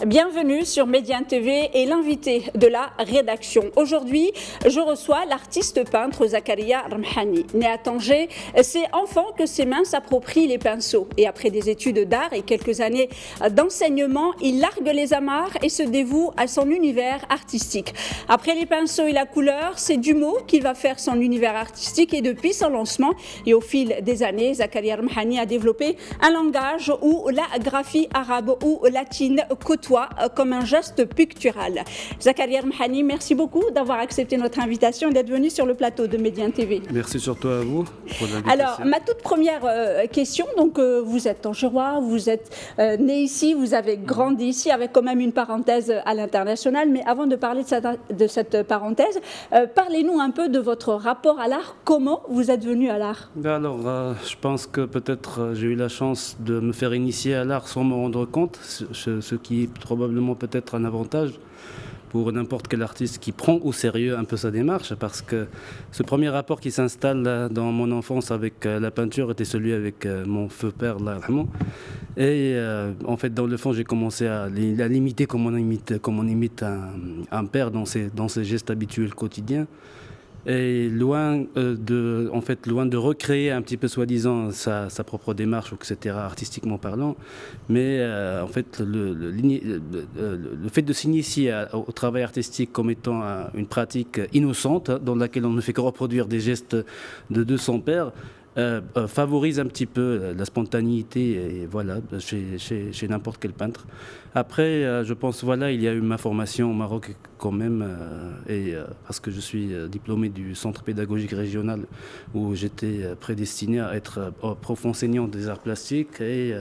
Bienvenue sur Médiane TV et l'invité de la rédaction. Aujourd'hui, je reçois l'artiste peintre Zakaria Ramhani. Né à Tanger, c'est enfant que ses mains s'approprient les pinceaux. Et après des études d'art et quelques années d'enseignement, il largue les amarres et se dévoue à son univers artistique. Après les pinceaux et la couleur, c'est du mot qui va faire son univers artistique. Et depuis son lancement et au fil des années, Zakaria Ramhani a développé un langage où la graphie arabe ou latine côtoie comme un geste pictural. Zakaria Ramhani, merci beaucoup d'avoir accepté notre invitation et d'être venu sur le plateau de Médiane TV. Merci surtout à vous pour l'invitation. Alors, ma toute première question, donc vous êtes tangérois, vous êtes né ici, vous avez grandi ici avec quand même une parenthèse à l'international, mais avant de parler de cette parenthèse, parlez-nous un peu de votre rapport à l'art, comment vous êtes venu à l'art? Alors, je pense que peut-être j'ai eu la chance de me faire initier à l'art sans me rendre compte, ce qui est probablement peut-être un avantage pour n'importe quel artiste qui prend au sérieux un peu sa démarche, parce que ce premier rapport qui s'installe dans mon enfance avec la peinture était celui avec mon feu père, et en fait dans le fond j'ai commencé à l'imiter comme on imite un père dans ses gestes habituels quotidiens. Et loin de recréer un petit peu soi-disant sa propre démarche, etc., artistiquement parlant, mais en fait le fait de s'initier au travail artistique comme étant une pratique innocente, dans laquelle on ne fait que reproduire des gestes de son père, favorise un petit peu la spontanéité et voilà, chez n'importe quel peintre. Après, je pense, il y a eu ma formation au Maroc quand même, parce que je suis diplômé du centre pédagogique régional où j'étais prédestiné à être prof enseignant des arts plastiques et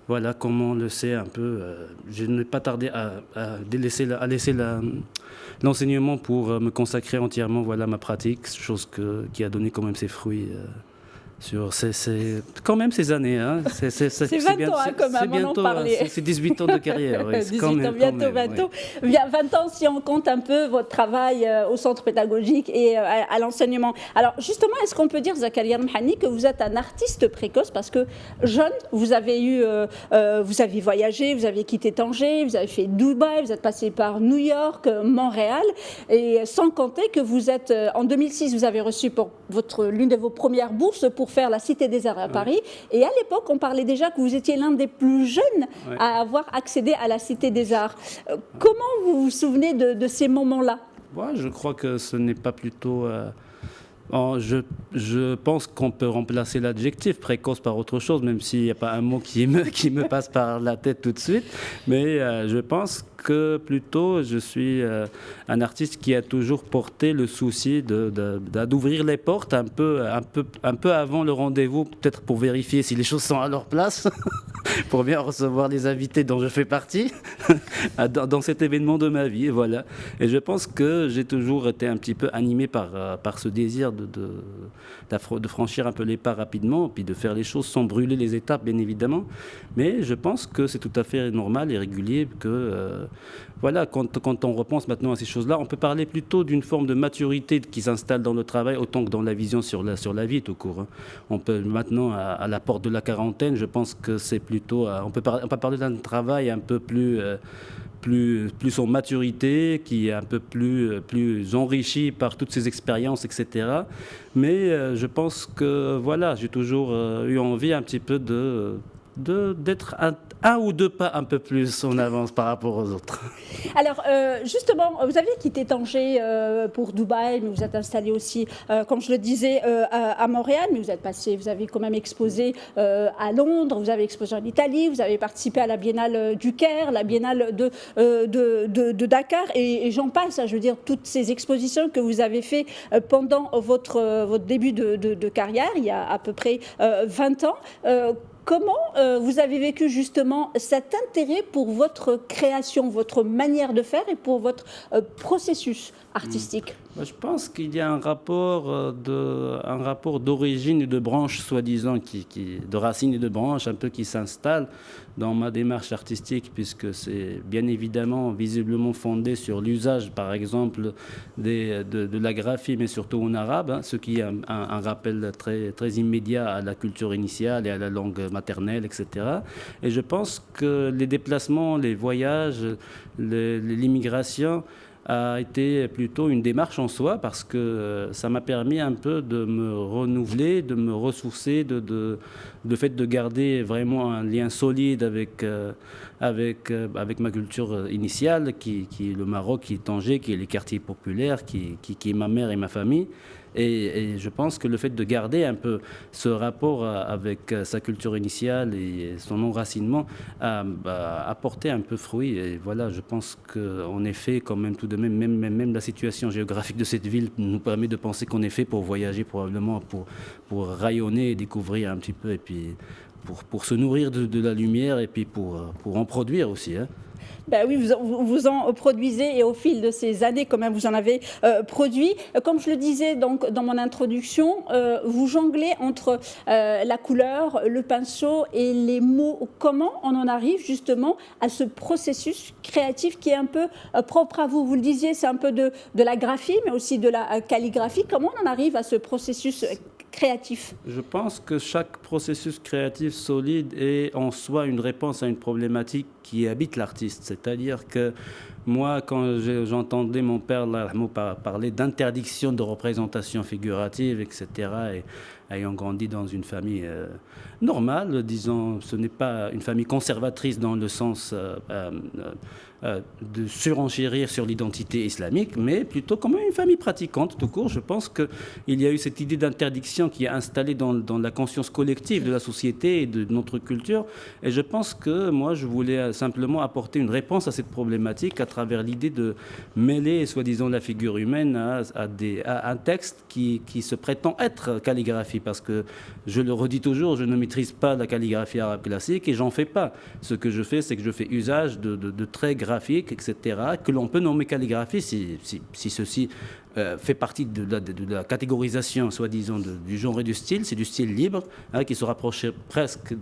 voilà, comme on le sait un peu, je n'ai pas tardé à laisser l'enseignement pour me consacrer entièrement à ma pratique, chose qui a donné quand même ses fruits. C'est quand même ces années. Hein. C'est 20 ans, comme à un moment parler. C'est 18 ans de carrière. Oui, 18 ans, bientôt 20 ans. Bien, 20 ans si on compte un peu votre travail au centre pédagogique et à l'enseignement. Alors justement, est-ce qu'on peut dire, Zakaria Ramhani, que vous êtes un artiste précoce? Parce que jeune, vous avez voyagé, vous avez quitté Tanger, vous avez fait Dubaï, vous êtes passé par New York, Montréal, et sans compter que vous êtes, en 2006, vous avez reçu pour l'une de vos premières bourses pour faire la Cité des Arts à Paris. Et à l'époque, on parlait déjà que vous étiez l'un des plus jeunes à avoir accédé à la Cité des Arts. Comment vous vous souvenez de ces moments-là? Je crois que ce n'est pas plutôt... Je pense qu'on peut remplacer l'adjectif précoce par autre chose, même s'il n'y a pas un mot qui me passe par la tête tout de suite. Mais je pense que plutôt je suis un artiste qui a toujours porté le souci d'ouvrir les portes un peu avant le rendez-vous, peut-être pour vérifier si les choses sont à leur place, pour bien recevoir les invités dont je fais partie dans cet événement de ma vie. Voilà. Et je pense que j'ai toujours été un petit peu animé par ce désir de franchir un peu les pas rapidement, puis de faire les choses sans brûler les étapes, bien évidemment. Mais je pense que c'est tout à fait normal et régulier que, quand on repense maintenant à ces choses-là, on peut parler plutôt d'une forme de maturité qui s'installe dans le travail autant que dans la vision sur la vie tout court. On peut maintenant, à la porte de la quarantaine, je pense que c'est plutôt... On peut parler d'un travail un peu plus en maturité, qui est un peu plus enrichi par toutes ces expériences, etc. Mais je pense que j'ai toujours eu envie un petit peu d'être un ou deux pas un peu plus en avance par rapport aux autres. Alors, justement, vous avez quitté Tanger pour Dubaï, mais vous êtes installé aussi, comme je le disais, à Montréal, mais vous avez quand même exposé à Londres, vous avez exposé en Italie, vous avez participé à la Biennale du Caire, la Biennale de Dakar, et j'en passe, je veux dire, toutes ces expositions que vous avez fait pendant votre début de carrière, il y a à peu près 20 ans. Comment vous avez vécu justement cet intérêt pour votre création, votre manière de faire et pour votre processus artistique? Je pense qu'il y a un rapport d'origine et de branche, soi-disant, de racines et de branches, un peu qui s'installe dans ma démarche artistique, puisque c'est bien évidemment visiblement fondé sur l'usage, par exemple, de la graphie, mais surtout en arabe, hein, ce qui est un rappel très, très immédiat à la culture initiale et à la langue maternelle, etc. Et je pense que les déplacements, les voyages, l'immigration a été plutôt une démarche en soi, parce que ça m'a permis un peu de me renouveler, de me ressourcer, le fait de garder vraiment un lien solide avec ma culture initiale, qui est le Maroc, qui est Tanger, qui est les quartiers populaires, qui est ma mère et ma famille. Et je pense que le fait de garder un peu ce rapport avec sa culture initiale et son enracinement a apporté un peu fruit. Et voilà, je pense qu'en effet, quand même, tout de même la situation géographique de cette ville nous permet de penser qu'on est fait pour voyager, probablement pour rayonner et découvrir un petit peu, et puis pour se nourrir de la lumière, et puis pour en produire aussi, hein. Ben oui, vous en produisez, et au fil de ces années, quand même, vous en avez produit. Comme je le disais donc dans mon introduction, vous jonglez entre la couleur, le pinceau et les mots. Comment on en arrive justement à ce processus créatif qui est un peu propre à vous? Vous le disiez, c'est un peu de la graphie, mais aussi de la calligraphie. Comment on en arrive à ce processus créatif? Je pense que chaque processus créatif solide est en soi une réponse à une problématique qui habite l'artiste. C'est-à-dire que moi, quand j'entendais mon père parler d'interdiction de représentation figurative, etc., et ayant grandi dans une famille normale, disons, ce n'est pas une famille conservatrice dans le sens de surenchérir sur l'identité islamique, mais plutôt comme une famille pratiquante, tout court. Je pense qu'il y a eu cette idée d'interdiction qui est installée dans la conscience collective de la société et de notre culture. Et je pense que moi, je voulais simplement apporter une réponse à cette problématique à travers l'idée de mêler, soi-disant, la figure humaine à un texte qui se prétend être calligraphie, parce que, je le redis toujours, je ne maîtrise pas la calligraphie arabe classique et j'en fais pas. Ce que je fais, c'est que je fais usage de traits graphiques, etc., que l'on peut nommer calligraphie si ceci fait partie de la catégorisation, soi-disant, du genre et du style. C'est du style libre, hein, qui se rapproche presque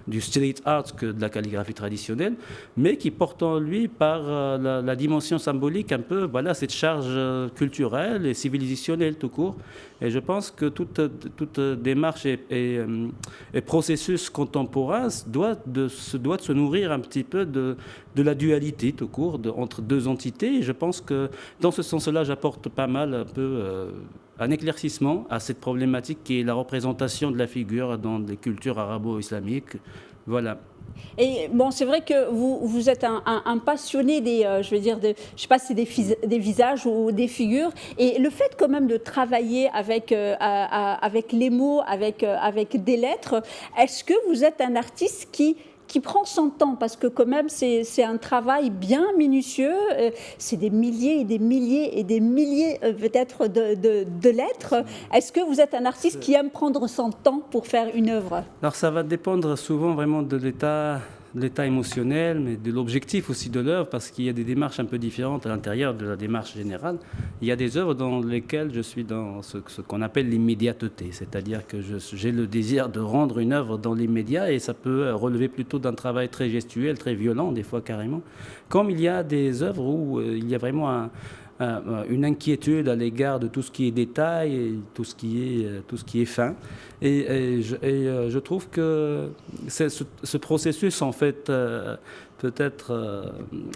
du street art que de la calligraphie traditionnelle, mais qui porte en lui, par la dimension symbolique, un peu, voilà, cette charge culturelle et civilisationnelle tout court. Et je pense que toute démarche et processus contemporain doit de se nourrir un petit peu de la dualité tout court entre deux entités. Et je pense que dans ce sens-là, j'apporte pas mal un peu un éclaircissement à cette problématique qui est la représentation de la figure dans les cultures arabo-islamiques. Voilà. Et bon, c'est vrai que vous êtes un passionné je sais pas si c'est des visages ou des figures. Et le fait quand même de travailler avec les mots, avec des lettres, est-ce que vous êtes un artiste qui prend son temps, parce que quand même c'est un travail bien minutieux, c'est des milliers et des milliers et des milliers peut-être de lettres. Est-ce que vous êtes un artiste qui aime prendre son temps pour faire une œuvre? Alors ça va dépendre souvent vraiment de l'état émotionnel, mais de l'objectif aussi de l'œuvre, parce qu'il y a des démarches un peu différentes à l'intérieur de la démarche générale. Il y a des œuvres dans lesquelles je suis dans ce qu'on appelle l'immédiateté, c'est-à-dire que j'ai le désir de rendre une œuvre dans l'immédiat, et ça peut relever plutôt d'un travail très gestuel, très violent, des fois carrément. Comme il y a des œuvres où il y a vraiment une inquiétude à l'égard de tout ce qui est détail et tout ce qui est fin. Et je trouve que ce processus, en fait, peut être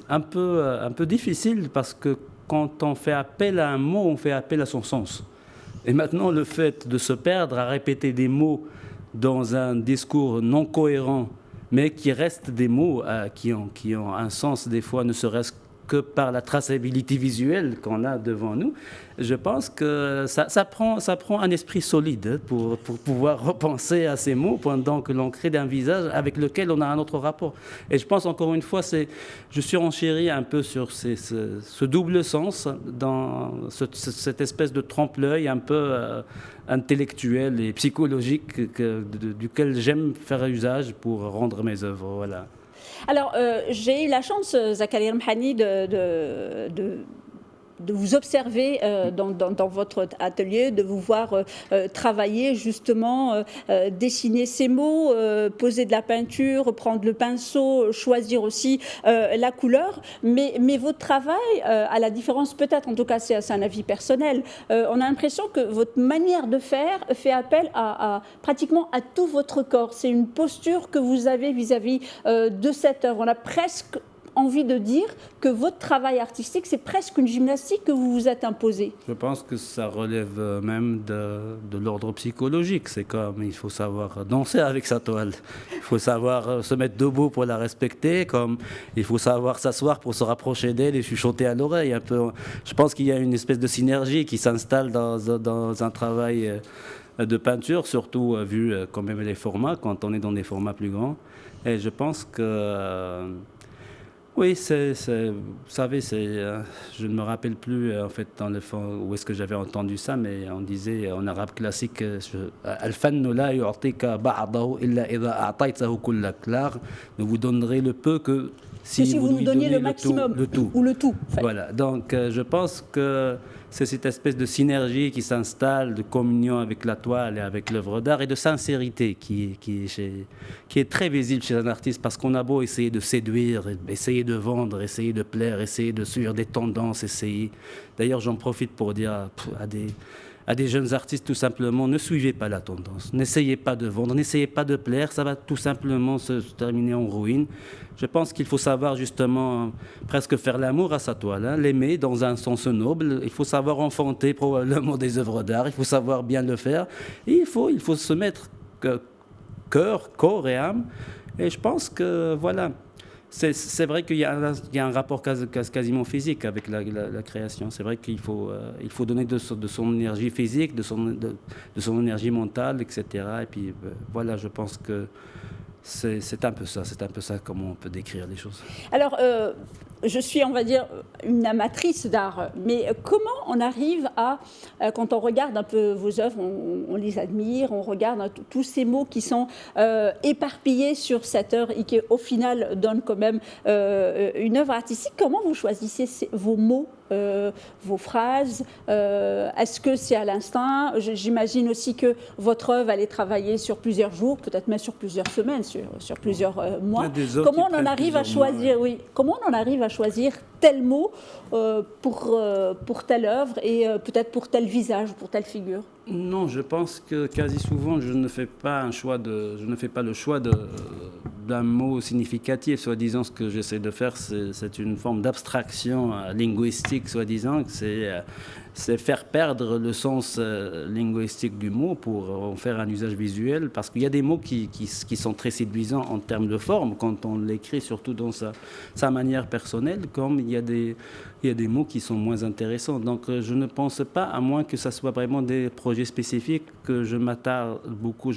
un peu difficile, parce que quand on fait appel à un mot, on fait appel à son sens. Et maintenant, le fait de se perdre à répéter des mots dans un discours non cohérent, mais qui restent des mots qui ont un sens, des fois, ne serait-ce que par la traçabilité visuelle qu'on a devant nous, je pense que ça prend un esprit solide pour pouvoir repenser à ces mots pendant que l'on crée un visage avec lequel on a un autre rapport. Et je pense, encore une fois, je surenchéris un peu sur ce double sens, dans cette espèce de trompe-l'œil un peu intellectuel et psychologique duquel j'aime faire usage pour rendre mes œuvres. Voilà. Alors, j'ai eu la chance, Zakaria Mhani, de vous observer dans votre atelier, de vous voir travailler justement, dessiner ces mots, poser de la peinture, prendre le pinceau, choisir aussi la couleur. Mais votre travail, à la différence peut-être, en tout cas c'est un avis personnel, on a l'impression que votre manière de faire fait appel à pratiquement à tout votre corps. C'est une posture que vous avez vis-à-vis de cette œuvre. On a presque envie de dire que votre travail artistique, c'est presque une gymnastique que vous vous êtes imposée. Je pense que ça relève même de l'ordre psychologique. C'est comme il faut savoir danser avec sa toile. Il faut savoir se mettre debout pour la respecter, comme il faut savoir s'asseoir pour se rapprocher d'elle et chuchoter à l'oreille. Un peu. Je pense qu'il y a une espèce de synergie qui s'installe dans un travail de peinture, surtout vu quand même les formats, quand on est dans des formats plus grands. Et je pense que... oui, vous savez, je ne me rappelle plus en fait dans le fond où est-ce que j'avais entendu ça, mais on disait en arabe classique, Al-fannu la yu'tika ba'dahu illa idha a'taytahu kullak. L'art ne vous donnerait le peu que si vous nous donniez le maximum, le tout. Ou le tout. En fait. Voilà, donc je pense que c'est cette espèce de synergie qui s'installe, de communion avec la toile et avec l'œuvre d'art et de sincérité qui est très visible chez un artiste, parce qu'on a beau essayer de séduire, essayer de vendre, essayer de plaire, essayer de suivre des tendances, essayer... D'ailleurs, j'en profite pour dire à des jeunes artistes, tout simplement, ne suivez pas la tendance, n'essayez pas de vendre, n'essayez pas de plaire, ça va tout simplement se terminer en ruine. Je pense qu'il faut savoir justement presque faire l'amour à sa toile, hein, l'aimer dans un sens noble. Il faut savoir enfanter probablement des œuvres d'art, il faut savoir bien le faire. Et il faut se mettre cœur, corps et âme. Et je pense que voilà, c'est vrai qu'il y a un rapport quasiment physique avec la création. C'est vrai qu'il faut donner de son énergie physique, de son énergie mentale, etc. Et puis voilà, je pense que c'est un peu ça comment on peut décrire les choses. Alors, je suis, on va dire, une amatrice d'art, mais comment on arrive à, quand on regarde un peu vos œuvres, on les admire, on regarde tous ces mots qui sont éparpillés sur cette œuvre et qui, au final, donnent quand même une œuvre artistique. Comment vous choisissez vos mots, vos phrases? Est-ce que c'est à l'instinct? J'imagine aussi que votre œuvre, elle est travaillée sur plusieurs jours, peut-être même sur plusieurs semaines, sur plusieurs mois. Comment on en arrive à choisir, comment on en arrive à choisir tel mot pour telle œuvre et peut-être pour tel visage, pour telle figure? Non, je pense que quasi souvent, je ne fais pas le choix d'un mot significatif. Soi-disant, ce que j'essaie de faire, c'est une forme d'abstraction linguistique, soi-disant. C'est faire perdre le sens linguistique du mot pour en faire un usage visuel, parce qu'il y a des mots qui sont très séduisants en termes de forme, quand on l'écrit, surtout dans sa manière personnelle, comme il y a des mots qui sont moins intéressants. Donc je ne pense pas, à moins que ça soit vraiment des projets spécifiques, que je m'attarde beaucoup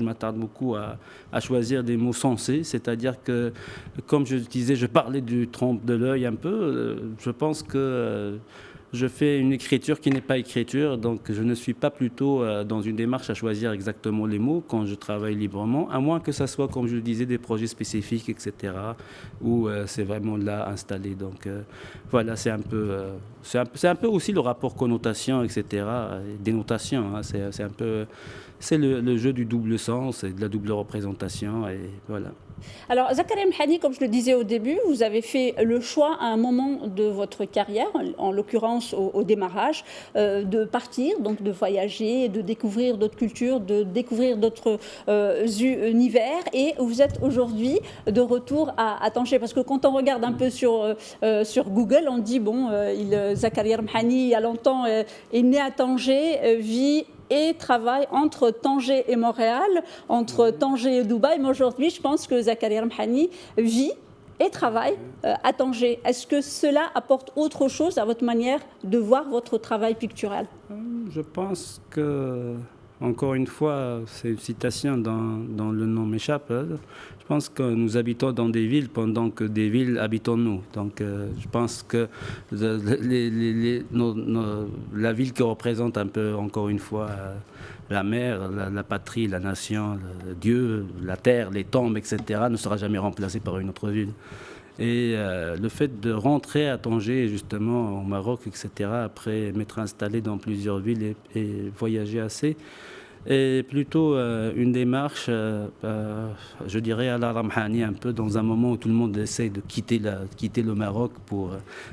à choisir des mots sensés. C'est-à-dire que, comme je disais, je parlais du trompe de l'œil un peu, je pense que je fais une écriture qui n'est pas écriture, donc je ne suis pas plutôt dans une démarche à choisir exactement les mots quand je travaille librement, à moins que ça soit, comme je le disais, des projets spécifiques, etc., où c'est vraiment là installé. Donc voilà, c'est un peu aussi le rapport connotation, etc., dénotation. Hein, c'est le jeu du double sens et de la double représentation, et voilà. Alors, Zakaria Mhani, comme je le disais au début, vous avez fait le choix à un moment de votre carrière, en l'occurrence au démarrage, de partir, donc de voyager, de découvrir d'autres cultures, de découvrir d'autres univers. Et vous êtes aujourd'hui de retour à Tanger. Parce que quand on regarde un peu sur Google, on dit, Zakaria Mhani, il y a longtemps, est né à Tanger, vit et travaille entre Tanger et Montréal, entre Tanger et Dubaï. Mais aujourd'hui, je pense que Zakaria Mhani vit et travaille à Tanger. Est-ce que cela apporte autre chose à votre manière de voir votre travail pictural? Je pense que, encore une fois, c'est une citation dont le nom m'échappe. Je pense que nous habitons dans des villes pendant que des villes habitent en nous. Donc je pense que la ville qui représente un peu, encore une fois, la mer, la patrie, la nation, Dieu, la terre, les tombes, etc., ne sera jamais remplacée par une autre ville. Et le fait de rentrer à Tanger, justement, au Maroc, etc., après m'être installé dans plusieurs villes et voyager assez, est plutôt une démarche, je dirais, à la Ramhani, un peu dans un moment où tout le monde essaye de quitter le Maroc pour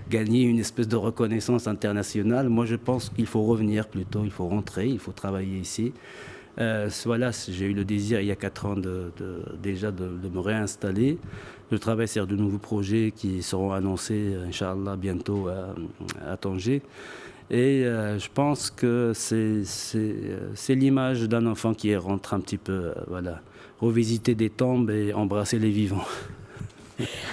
gagner une espèce de reconnaissance internationale. Moi, je pense qu'il faut revenir plutôt, il faut rentrer, il faut travailler ici. Voilà, j'ai eu le désir il y a 4 ans déjà de me réinstaller. Je travaille sur de nouveaux projets qui seront annoncés, Inch'Allah, bientôt à Tanger. Et je pense que c'est l'image d'un enfant qui rentre un petit peu, voilà, revisiter des tombes et embrasser les vivants.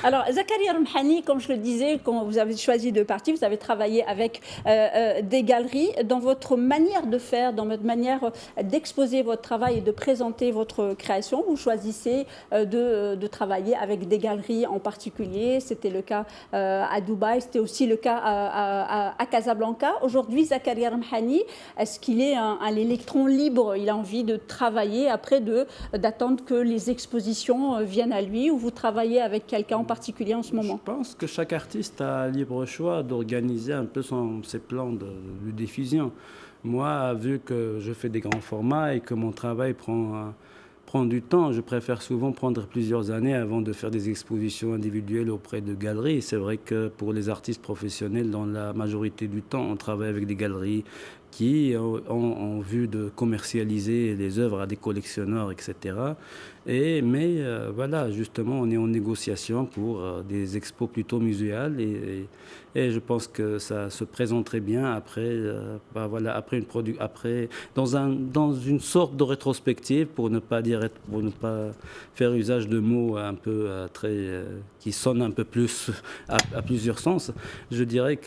Alors, Zakaria Ramhani, comme je le disais, quand vous avez choisi de partir, vous avez travaillé avec des galeries. Dans votre manière de faire, dans votre manière d'exposer votre travail et de présenter votre création, vous choisissez de travailler avec des galeries en particulier. C'était le cas à Dubaï, c'était aussi le cas à Casablanca. Aujourd'hui, Zakaria Ramhani, est-ce qu'il est un électron libre? Il a envie de travailler après d'attendre que les expositions viennent à lui, ou vous travaillez avec quelqu'un en particulier en ce moment? Je pense que chaque artiste a libre choix d'organiser un peu ses plans de diffusion. Moi, vu que je fais des grands formats et que mon travail prend du temps, je préfère souvent prendre plusieurs années avant de faire des expositions individuelles auprès de galeries. C'est vrai que pour les artistes professionnels, dans la majorité du temps, on travaille avec des galeries qui ont vue de commercialiser les œuvres à des collectionneurs, etc. Mais voilà, justement, on est en négociation pour des expos plutôt muséales et je pense que ça se présenterait bien après, voilà, après dans une sorte de rétrospective, pour ne pas faire usage de mots un peu qui sonnent un peu plus à plusieurs sens. Je dirais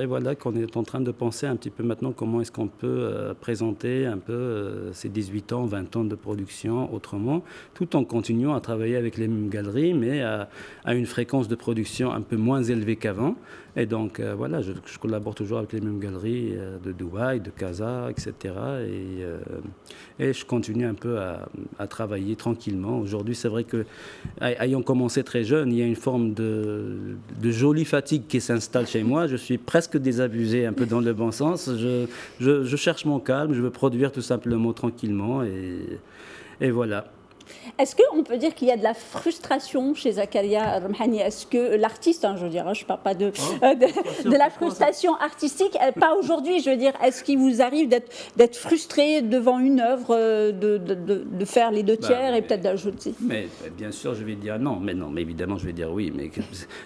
voilà qu'on est en train de penser un petit peu maintenant comment est-ce qu'on peut présenter un peu ces 18 ans, 20 ans de production autrement, tout en continuant à travailler avec les mêmes galeries, mais à une fréquence de production un peu moins élevée qu'avant. Et donc, voilà, je collabore toujours avec les mêmes galeries de Dubaï, de Casa, etc. Et je continue un peu à travailler tranquillement. Aujourd'hui, c'est vrai que, ayant commencé très jeune, il y a une forme de jolie fatigue qui s'installe chez moi. Je suis presque désabusé, un peu dans le bon sens. Je cherche mon calme, je veux produire tout simplement tranquillement. Et voilà. Est-ce qu'on peut dire qu'il y a de la frustration chez Zakaria Ramhani? Est-ce que l'artiste, je veux dire, je ne parle pas de la frustration artistique, pas aujourd'hui, je veux dire, est-ce qu'il vous arrive d'être frustré devant une œuvre, de faire les deux tiers et peut-être d'ajouter? Mais bien sûr, je vais dire non, mais évidemment, je vais dire oui. Mais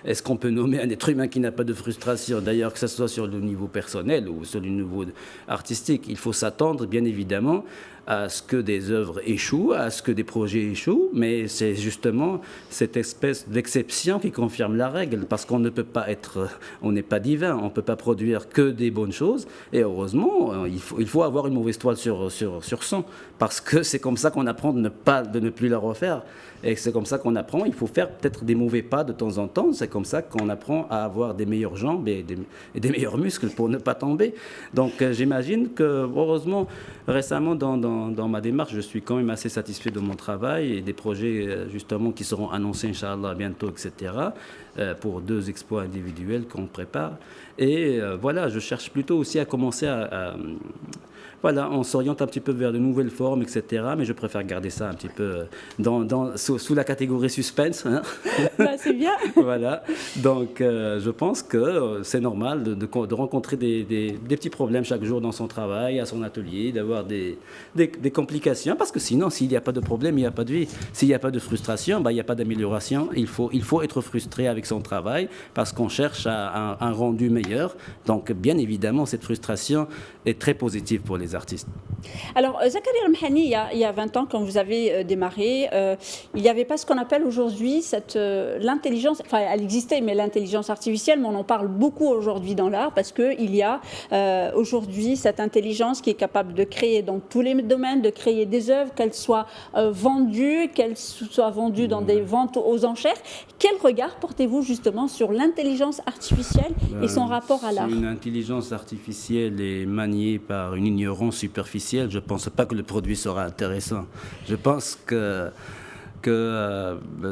est-ce qu'on peut nommer un être humain qui n'a pas de frustration? D'ailleurs, que ce soit sur le niveau personnel ou sur le niveau artistique, il faut s'attendre, bien évidemment, à ce que des œuvres échouent, à ce que des projets échouent, mais c'est justement cette espèce d'exception qui confirme la règle, parce qu'on ne peut pas on n'est pas divin, on ne peut pas produire que des bonnes choses, et heureusement, il faut avoir une mauvaise toile sur 100, parce que c'est comme ça qu'on apprend de ne plus la refaire, et c'est comme ça qu'on apprend, il faut faire peut-être des mauvais pas de temps en temps, c'est comme ça qu'on apprend à avoir des meilleures jambes et des meilleurs muscles pour ne pas tomber. Donc j'imagine que, heureusement, récemment, dans ma démarche, je suis quand même assez satisfait de mon travail et des projets justement qui seront annoncés, Inch'Allah, bientôt, etc., pour 2 expos individuels qu'on prépare. Et voilà, je cherche plutôt aussi à commencer voilà, on s'oriente un petit peu vers de nouvelles formes, etc. Mais je préfère garder ça un petit peu sous la catégorie suspense. Hein. C'est bien. Voilà. Donc, je pense que c'est normal de rencontrer des petits problèmes chaque jour dans son travail, à son atelier, d'avoir des complications. Parce que sinon, s'il n'y a pas de problème, il n'y a pas de vie. S'il n'y a pas de frustration, il n'y a pas d'amélioration. Il faut être frustré avec son travail parce qu'on cherche un rendu meilleur. Donc, bien évidemment, cette frustration est très positive pour les artistes. Alors, Zakaria Ramhani, il y a 20 ans, quand vous avez démarré, il n'y avait pas ce qu'on appelle aujourd'hui l'intelligence, enfin elle existait, mais l'intelligence artificielle, mais on en parle beaucoup aujourd'hui dans l'art parce qu'il y a aujourd'hui cette intelligence qui est capable de créer dans tous les domaines, de créer des œuvres, qu'elles soient vendues, dans des ventes aux enchères. Quel regard portez-vous justement sur l'intelligence artificielle et son rapport à l'art? Si une intelligence artificielle est maniée par une ignorance superficielle, je ne pense pas que le produit sera intéressant. Je pense que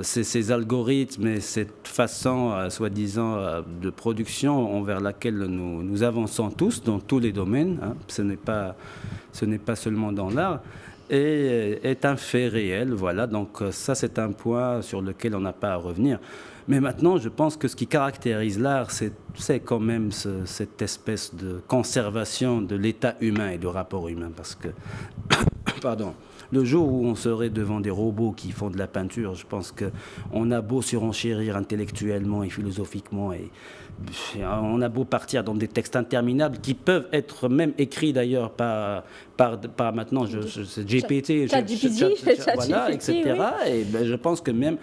ces algorithmes et cette façon, soi-disant, de production envers laquelle nous avançons tous dans tous les domaines, hein, ce n'est pas seulement dans l'art, est un fait réel. Voilà, donc ça c'est un point sur lequel on n'a pas à revenir. Mais maintenant, je pense que ce qui caractérise l'art, c'est quand même cette espèce de conservation de l'état humain et du rapport humain. Parce que, pardon, le jour où on serait devant des robots qui font de la peinture, je pense qu'on a beau surenchérir intellectuellement et philosophiquement, et on a beau partir dans des textes interminables qui peuvent être même écrits d'ailleurs par maintenant, c'est GPT, voilà, etc. Oui. Et ben, je pense que même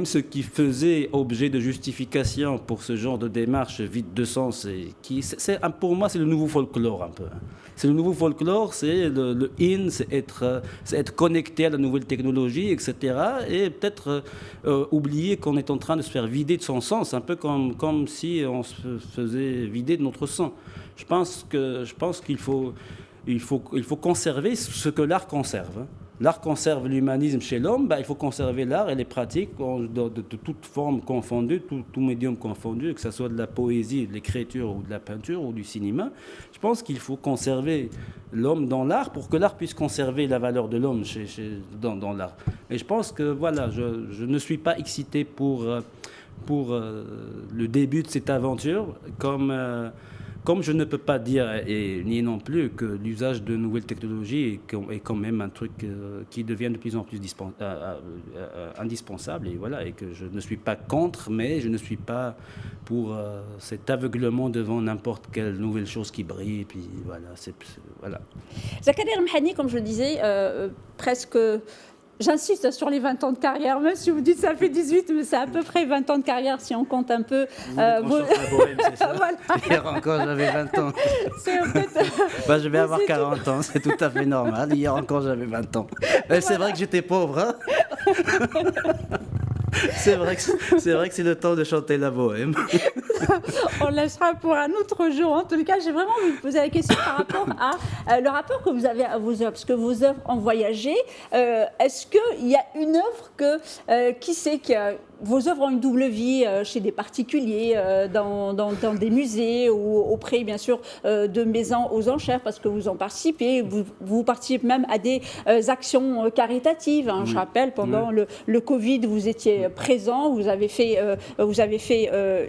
ce qui faisait objet de justification pour ce genre de démarche vide de sens, pour moi, c'est le nouveau folklore un peu. C'est le nouveau folklore, c'est le in, c'est être connecté à la nouvelle technologie, etc. Et peut-être oublier qu'on est en train de se faire vider de son sens, un peu comme si on se faisait vider de notre sang. Je pense qu'il faut conserver ce que l'art conserve. Hein. L'art conserve l'humanisme chez l'homme, il faut conserver l'art et les pratiques de toute forme confondue, tout médium confondu, que ce soit de la poésie, de l'écriture ou de la peinture ou du cinéma. Je pense qu'il faut conserver l'homme dans l'art pour que l'art puisse conserver la valeur de l'homme dans l'art. Et je pense que voilà, je ne suis pas excité pour le début de cette aventure, comme je ne peux pas dire, et ni non plus, que l'usage de nouvelles technologies est quand même un truc qui devient de plus en plus indispensable, et voilà, et que je ne suis pas contre, mais je ne suis pas pour cet aveuglement devant n'importe quelle nouvelle chose qui brille, et puis voilà, voilà. Zakaria Remhani, comme je le disais, presque... J'insiste sur les 20 ans de carrière, même si vous dites ça fait 18, mais c'est à peu près 20 ans de carrière si on compte un peu. Bohème, c'est ça. Voilà. Hier encore, j'avais 20 ans. C'est en fait, je vais avoir 40 ans, c'est tout à fait normal. Hier encore, j'avais 20 ans. Voilà. C'est vrai que j'étais pauvre, hein. C'est vrai que c'est le temps de chanter la bohème. On laissera pour un autre jour. En tout cas, j'ai vraiment envie de poser la question par rapport à le rapport que vous avez à vos œuvres, parce que vos œuvres ont voyagé. Est-ce qu'il y a une œuvre qui sait que vos œuvres ont une double vie chez des particuliers, dans des musées ou auprès, bien sûr, de maisons aux enchères, parce que vous en participez. Vous participez même à des actions caritatives. Hein. Oui. Je rappelle, pendant le Covid, vous étiez présent, vous avez fait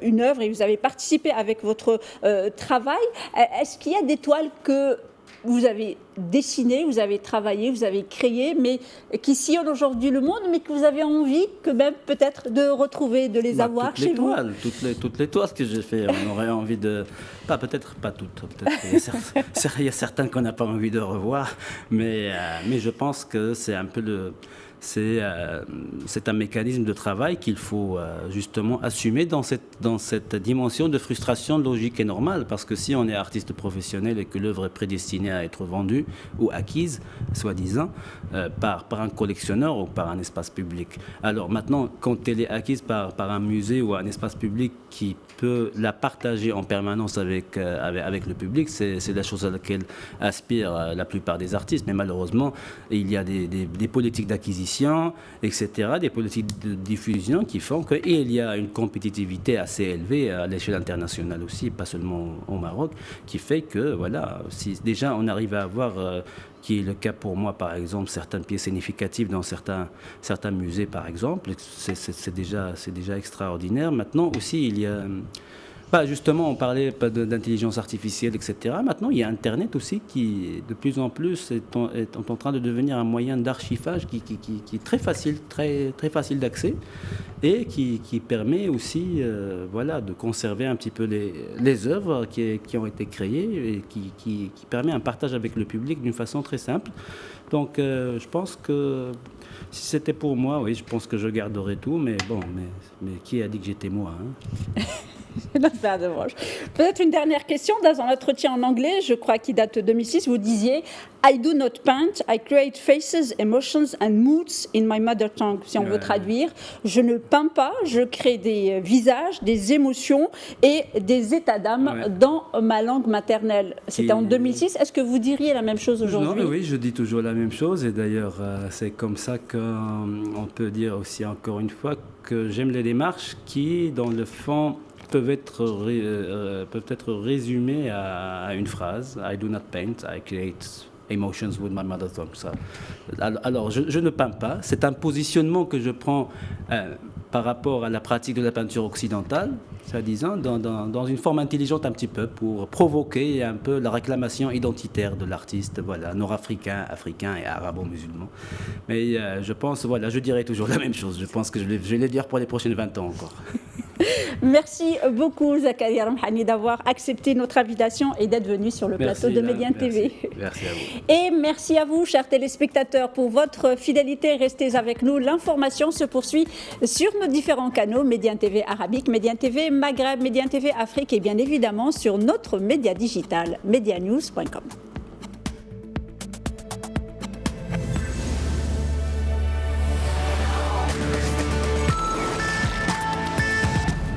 une œuvre et vous avez participé avec votre travail. Est-ce qu'il y a des toiles que vous avez dessiné, vous avez travaillé, vous avez créé, mais qui sillonnent aujourd'hui le monde, mais que vous avez envie que même peut-être de retrouver, de les avoir chez vous. Toutes les toiles que j'ai fait, on aurait envie de... Peut-être pas toutes. Il y a certaines qu'on n'a pas envie de revoir, mais je pense que c'est un peu c'est un mécanisme de travail qu'il faut justement assumer dans cette dimension de frustration logique et normale, parce que si on est artiste professionnel et que l'œuvre est prédestinée à être vendue ou acquise, soi-disant, par un collectionneur ou par un espace public. Alors maintenant, quand elle est acquise par un musée ou un espace public qui peut la partager en permanence avec le public, c'est la chose à laquelle aspirent la plupart des artistes, mais malheureusement, il y a des politiques d'acquisition, etc., des politiques de diffusion qui font qu'il y a une compétitivité assez élevée à l'échelle internationale aussi, pas seulement au Maroc, qui fait que, voilà, si déjà on arrive à avoir, qui est le cas pour moi par exemple, certaines pièces significatives dans certains musées par exemple, c'est déjà extraordinaire. Maintenant aussi, il y a... justement, on parlait d'intelligence artificielle, etc. Maintenant, il y a Internet aussi qui, de plus en plus, est en train de devenir un moyen d'archivage qui est très facile, très, très facile d'accès et qui permet aussi de conserver un petit peu les œuvres qui ont été créées et qui permet un partage avec le public d'une façon très simple. Donc, je pense que si c'était pour moi, oui, je pense que je garderais tout, mais bon, mais qui a dit que j'étais moi, hein? Peut-être une dernière question. Dans un entretien en anglais, je crois qu'il date de 2006, vous disiez I do not paint, I create faces, emotions and moods in my mother tongue. Si on veut traduire, je ne peins pas, je crée des visages, des émotions et des états d'âme dans ma langue maternelle. C'était en 2006. Est-ce que vous diriez la même chose aujourd'hui? Non, oui, je dis toujours la même chose. Et d'ailleurs, c'est comme ça qu'on peut dire aussi encore une fois que j'aime les démarches qui, dans le fond, peuvent être résumées à une phrase. I do not paint, I create emotions with my mother tongue. Ça. Alors, je ne peins pas. C'est un positionnement que je prends par rapport à la pratique de la peinture occidentale, soi-disant, dans une forme intelligente un petit peu, pour provoquer un peu la réclamation identitaire de l'artiste, voilà, nord-africain, africain et arabo-musulman. Mais je pense, voilà, je dirais toujours la même chose. Je pense que je vais le dire pour les prochaines 20 ans encore. Merci beaucoup Zakaria Ramhani d'avoir accepté notre invitation et d'être venu sur le plateau de Médiane TV. Merci à vous. Et merci à vous, chers téléspectateurs, pour votre fidélité. Restez avec nous. L'information se poursuit sur nos différents canaux, Médiane TV Arabique, Médiane TV Maghreb, Médiane TV Afrique et bien évidemment sur notre média digital, medianews.com.